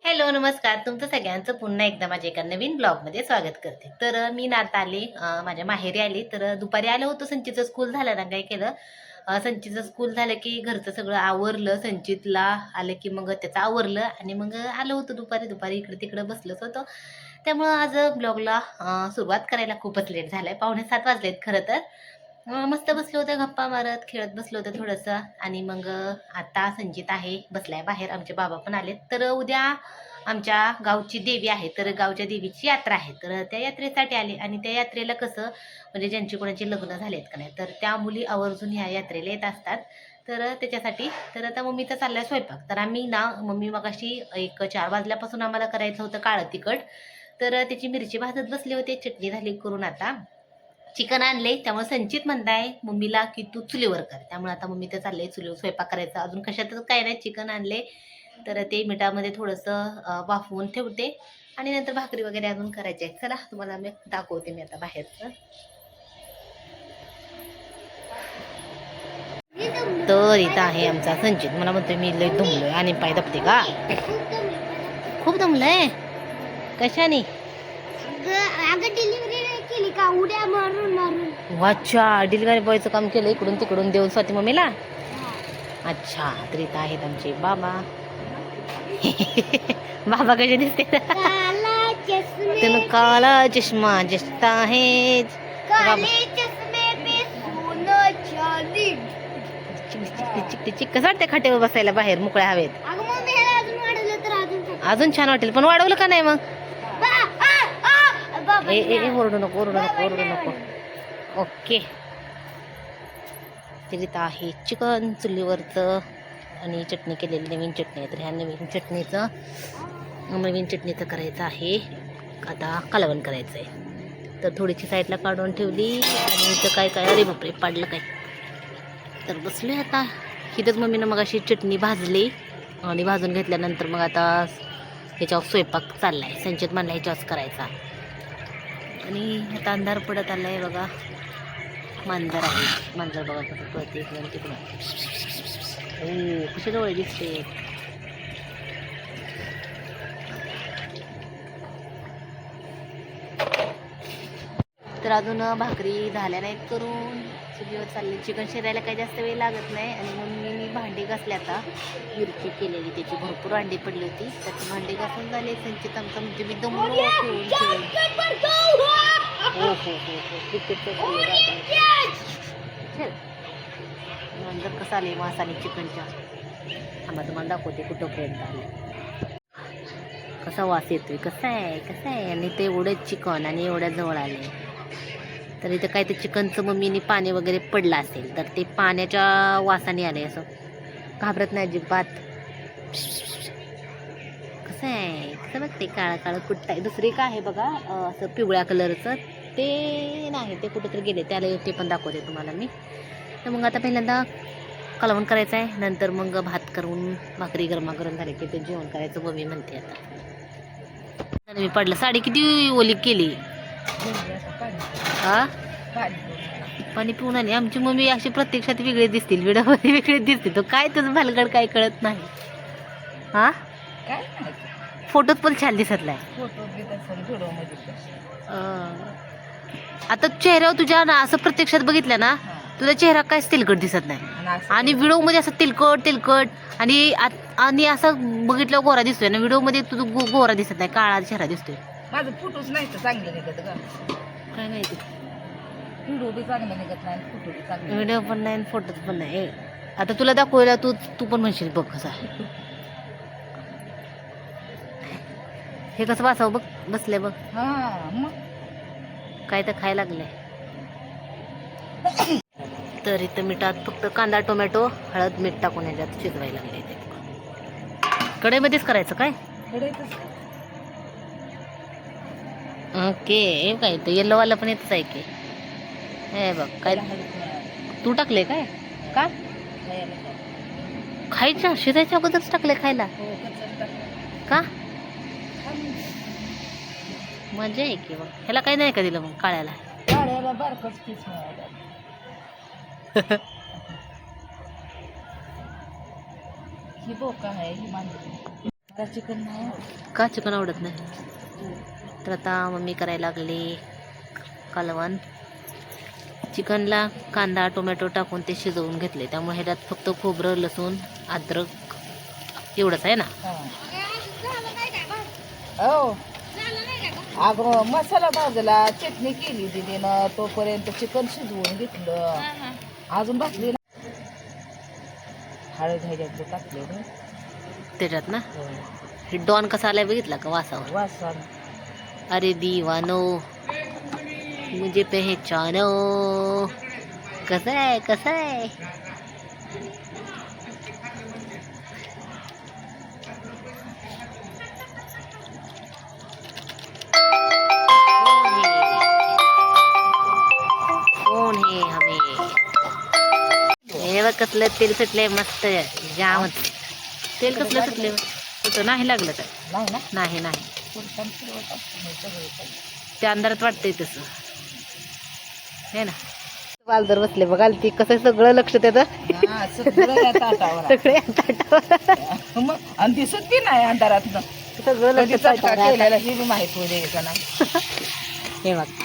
Hello, नमस्कार. तुमचं सगळ्यांचं पुन्हा एकदा माझ्या एका नवीन ब्लॉगमध्ये स्वागत करते. मी आता आले, माझ्या माहेरी आले. दुपारी आलं होतं, संचीचं स्कूल झालं ना, काय केलं, संचीचं स्कूल झालं की घरचं सगळं आवरलं. संचितला आलं की मग त्याचं आवरलं आणि मग आलं होतं दुपारी. दुपारी इकडं-तिकडं बसलंच होतं. त्यामुळं आज ब्लॉगला सुरुवात करायला खूपच लेट झालं आहे. 6:45 वाजलेत खरं तर. मस्त बसलो होतं, गप्पा मारत, खेळत बसलो होतं थोडंसं आणि मग आता संचित आहे, बसलाय बाहेर. आमचे बाबा पण आलेत. उद्या आमच्या गावची देवी आहे, गावच्या देवीची यात्रा आहे. त्या यात्रेसाठी आले आणि त्या यात्रेला कसं म्हणजे ज्यांची कोणाची लग्न झालेत का नाही, तर त्या मुली आवर्जून ह्या यात्रेला येत असतात. त्याच्यासाठी आता मम्मीचा चाललाय स्वयंपाक. आम्ही ना, मम्मी मगाशी एक 4 वाजल्यापासून आम्हाला करायचं होतं काळं तिखट. त्याची मिरची भाजत बसले होते, चटणी झाली करून. आता चिकन आणले, त्यामुळे संचित म्हणताय मम्मीला की तू चुलीवर कर. त्यामुळे आता मम्मी तर चाललंय चुलीवर स्वयंपाक करायचा. अजून कशातच काय नाही, चिकन आणले ते मिठामध्ये थोडंसं वाफवून ठेवते आणि नंतर भाकरी वगैरे अजून करायचे. चला तुम्हाला मी दाखवते मी आता बाहेरचं. इथं आहे आमचा संचित. मला म्हणतोय मी लय दमलोय आणि पाय दपते का? खूप दमलंय. कशाने? केली का उड्या मारून मारून? अच्छा, डिलिव्हरी बॉयचं काम केलं इकडून तिकडून देऊन स्वाती मम्मीला. अच्छा, तर इथं आहेत आमचे बाबा. बाबा कसे दिसते? त्यानं काला चष्मा दिसता आहे. चिक कसं वाटतं खाटेवर बसायला बाहेर मोकळ्या हवेत? अजून छान वाटेल, पण वाढवलं का नाही मग? ओरडू नको, ओरडू नको, ओरडू नको. ओके. इथं आहे चिकन चुलीवरचं आणि चटणी केलेली, नवीन चटणी आहे. तर ह्या नवीन चटणीचं करायचं आहे. आता कालवण करायचं आहे. थोडीशी साईडला काढून ठेवली आणि इथं काय काय, अरे बापरे, पाडलं काय. बसले आता. इथंच मम्मीनं मग अशी चटणी भाजली आणि भाजून घेतल्यानंतर मग आता ह्याच्यावर स्वयंपाक चाललाय. संचित म्हणला ह्याच्यावरच करायचा. आणि आता अंधार पडत आलाय बघा. मांजर आहे, मांजर बघा कसं पळते इकडून तिकडून. कशी डोळे दिसते. अजून भाकरी झाल्या नाहीत करून, चुलीवर चालले. चिकन शिरायला काही जास्त वेळ लागत नाही. आणि मम्मीनी भांडी घासली. आता मिरची केलेली, त्याची भरपूर अंडी पडली होती, त्याची भांडी घासून झाले. संचित आमचा म्हणजे मी दमलो खेळून खेळून. हो हो हो हो, नंतर कसं आले मासाने चिकनच्या. आम्हाला तुम्हाला दाखवते कुठंपर्यंत आले, कसा वास येतोय, कसं आहे. आणि ते एवढं चिकन आणि एवढ्या जवळ आले. इथं काय ते चिकनचं मम्मीने पाणी वगैरे पडलं असेल, तर ते पाण्याच्या वासाने आले. असं घाबरत नाही अजिबात. कसं बघते, काळं काळं कुठं आहे. दुसरी काय आहे बघा, असं पिवळ्या कलरचं, ते नाही, ते कुठेतरी गेले. त्याला ते पण दाखवते तुम्हाला मी. मग आता पहिल्यांदा कालवण करायचं आहे, नंतर मग भात करून भाकरी गरमागरम झाली की ते जेवण करायचं मम्मी म्हणते. आता मी पडलं, साडी किती ओली केली. हा, पाणी पिऊन आली. आमची मम्मी अशी प्रत्यक्षात वेगळे दिसतील, व्हिडिओमध्ये वेगळे दिसते. तो काय तुझं भालगड काय कळत नाही. हा, फोटोत पण छान दिसत नाही. आता चेहऱ्यावर तुझ्या ना असं प्रत्यक्षात बघितलं ना, तुझा चेहरा काहीच तेलकट दिसत नाही. आणि व्हिडिओ मध्ये असं तेलकट आणि असं बघितलं गोरा दिसतोय ना, व्हिडिओ मध्ये तुझं गोरा दिसत नाही, काळा चेहरा दिसतोय. माझं फोटोच नाही तर चांगलं निघत का? काय माहिती, व्हिडिओ बी चांगलं निघत नाही, फोटो बी चांगलं. व्हिडिओ पण नाही, फोटोच पण नाही. आता तुला दाखवायला तू पण म्हणशील बघ कसा. हे कसं वाचावं बघ, बसले बघ. हा, मग काय तर खायला लागलंय. इथं मिठात फक्त कांदा, टोमॅटो, हळद, मीठ टाकून ह्याच्यात शिजवायला लागले. कढईमध्येच करायचं काय? ओके. हे काय ते येल्लोवाला पण येतच आहे की. हे बघ काय तू टाकले काय? का खायच्या शिजायच्या अगोदरच टाकले खायला? का? मजा आहे की. मग ह्याला काही नाही का दिलं मग काळ्याला? बारकच पीस ही बोका आहे, ही मांजर. का चिकन नाही आवडत? का चिकन आवडत नाही? तर आता मम्मी करायला लागली कालवण. चिकनला कांदा टोमॅटो टाकून ते शिजवून घेतले, त्यामुळे ह्याच्यात फक्त खोबरं लसूण अद्रक एवढंच आहे ना. हो अगं मसाला भाजला, चटणी केली दिदीनं, तोपर्यंत चिकन शिजवून घेतलं. अजून भाजली ना, हळद ह्याच्यात टाकले ना त्याच्यात ना. हे डॉन कसा आलाय बघितला का वासावर? वासान. अरे दीवानो मुझे पहचानो. कसं आहे कसं आहे? कोण हे हमे? हे बघ कसलं तेल सुटले मस्त जामच. तेल कसलं सुटले? कुठं नाही लागलं तर नाही ना, नाही नाही. पुरतान फिरवत असतं मी सगळं. त्या अंधारात वाटतंय तसं हे ना. बालदर बसले बघाल ती कसं सगळं लक्ष त्याचं हा, सगळं या ताटावर आहे. सगळे ताटावर. मग आणि दिसत बी नाही अंधारात. सगळं कधी लक्ष चटका ताटावर आहे. केलेला हे बी माहित होऊ दे का नाही. हे बघा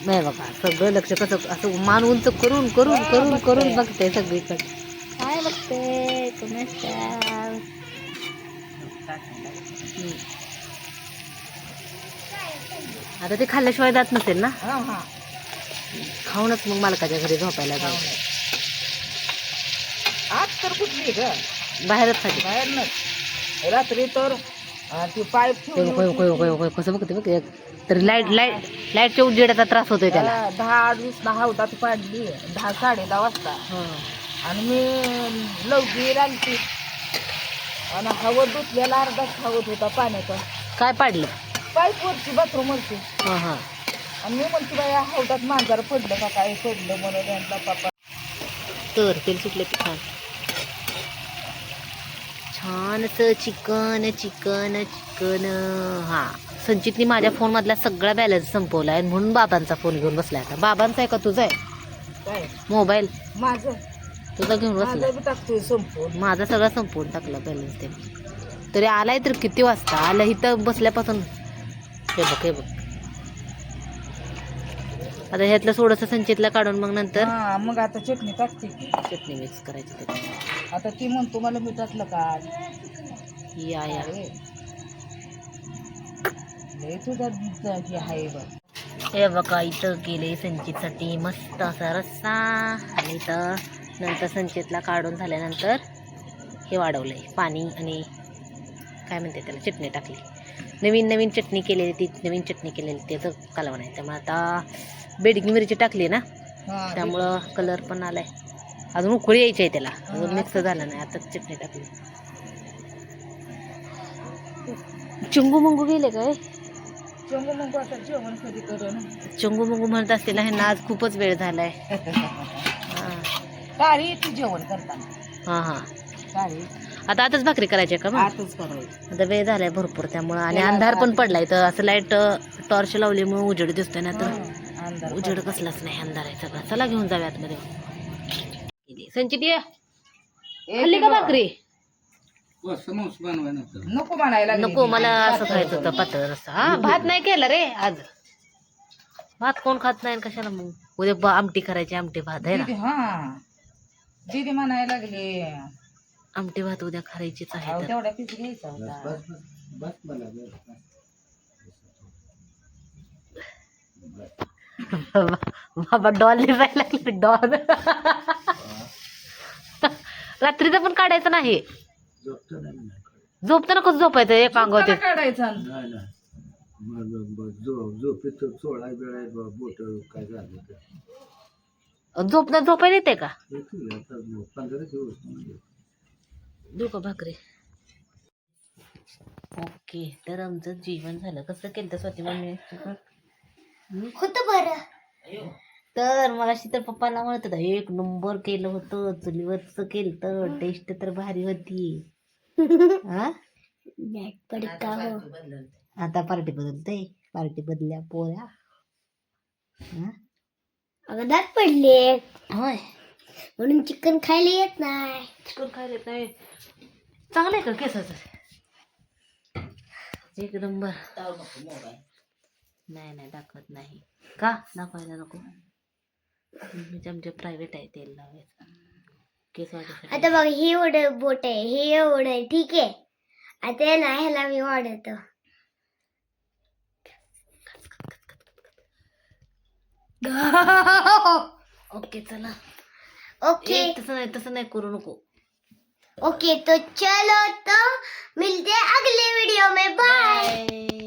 नाही बघा सगळं लक्ष कसं असं मान उंच करून करून करून करून बघते सगळीकडे. काय बघते तुम्ही? आता ते खाल्ल्याशिवाय जात नसेल ना. हा हा, खाऊनच मग मालकाच्या घरी झोपायला जाऊ. आज तर कुठली ग, बाहेरच खाते. बाहेर न रात्री तर ती पाईप ठेवली होती. कसं बघते बघ तरी लाईटच्या उजेडाचा त्रास होतोय त्याला. 10-20 हावटात पाडली 10-10:30 वाजता. आणि मी लवकर आलती आणि हवं धुतलेला अर्धाच हवत होता पाण्याचा. काय पाडलं? पाईप वरची बाथरूम वरची. हा हा. आणि मी म्हणते बाई हवटात मांजर पडलं का काय पडलं म्हणून यांना पापा. तर तेल सुटले की छान छान असं चिकन चिकन चिकन. हा संचितनी माझ्या फोन मधला सगळा बॅलन्स संपवलाय म्हणून बाबांचा फोन घेऊन बसलाय. आता बाबांचा आहे का तुझा आहे काय मोबाईल? माझं तुझा घेऊन बसला. माझं बी टाकतोय संपून. माझा सगळा संपवून टाकला बॅलन्स ते. तरी आलाय तर किती वाजता आला इथं बसल्यापासून. हे बघ हे बघ. आता ह्यातलं थोडंसं संचितला काढून मग नंतर हा, मग आता चटणी टाकते की. चटणी मिक्स करायची त्याच्यात. आता ती म्हणतो मला मिठातलं का या या. लय तुझा हे आहे बघ. हे बघा इथं केले संचितसाठी मस्त असा रस्सा. आणि इथं नंतर संचितला काढून झाल्यानंतर हे वाढवलंय पाणी आणि काय म्हणते त्याला चटणी टाकली. नवीन नवीन चटणी केलेली ती नवीन चटणी केलेली त्याचं कालवण आहे. त्यामुळे आता बेडगी मिरची टाकली ना हा, त्यामुळं कलर पण आलाय. अजून उकळी यायची आहे त्याला अजून मिक्स झालं नाही. आता चटणी टाकली. चुंगू मुंगू गेले काय? चंगू मग आता जेवण कधी करू ना. चंगू मुंगू म्हणत असतील ह्यांना आज खूपच वेळ झालाय. काळी ती जेवण करताना. हा हा. काळी आताच भाकरी करायची का मग? आतच करायची. आता वेळ झालाय भरपूर त्यामुळं. आणि अंधार पण पडलाय तर असं लाईट टॉर्च लावल्यामुळे उजेड दिसतोय ना. तर अंधार उजेड कसलाच नाही अंधार आहे सगळा. चला घेऊन जाऊया आतमध्ये. संचित ये खाल्ली का भाकरी? नको म्हणायला लागली. नको मला असं खायचं होतं पातळ रस्सा. हा भात नाही केला रे आज. भात कोण खात नाही कशाला मग. उद्या आमटी करायची आमटी भात आहे ना. दीदी हा, दीदी म्हणायला लागली आमटी भात उद्या करायचीच आहे तर. तेवढा पीस घ्यायचा होता. बाबा डॉल लिहायला लागले डॉल. रात्रीचं पण काढायचं नाही. झोपताना कसं झोपायचं एक अंगावर ते? काढायचा. झोपायला येते का? देऊ का भाकरी? ओके तर आमचं जेवण झालं. कसं केलं स्वतः मम्मी होतं बरं. तर मगाशी तर पप्पाला म्हणत होता एक नंबर केलं होतं चुलीवरच केलं तर टेस्ट तर भारी होती. हा आता पार्टी बदलते. पार्टी बदल्या पोळ्या. अगं दात पडले होय म्हणून चिकन खायला येत नाही. चिकन खायला येत नाही. चांगलं आहे का केसाचं? एक नंबर. ताव नको मोबाईल. नाही नाही दाखवत नाही. का दाखवायला नको? मी आमच्या प्रायव्हेट आहे तेल लावायचं केस वाढीसाठी. आता बघ ही एवढं बोट आहे, हे एवढं आहे, ठीक आहे. आता ना ह्याला मी वाढवतो. ओके चला. ओके तसं नाही करू नको. ओके तो चलो तो मिलते हैं अगले वीडियो में, बाय. बाय.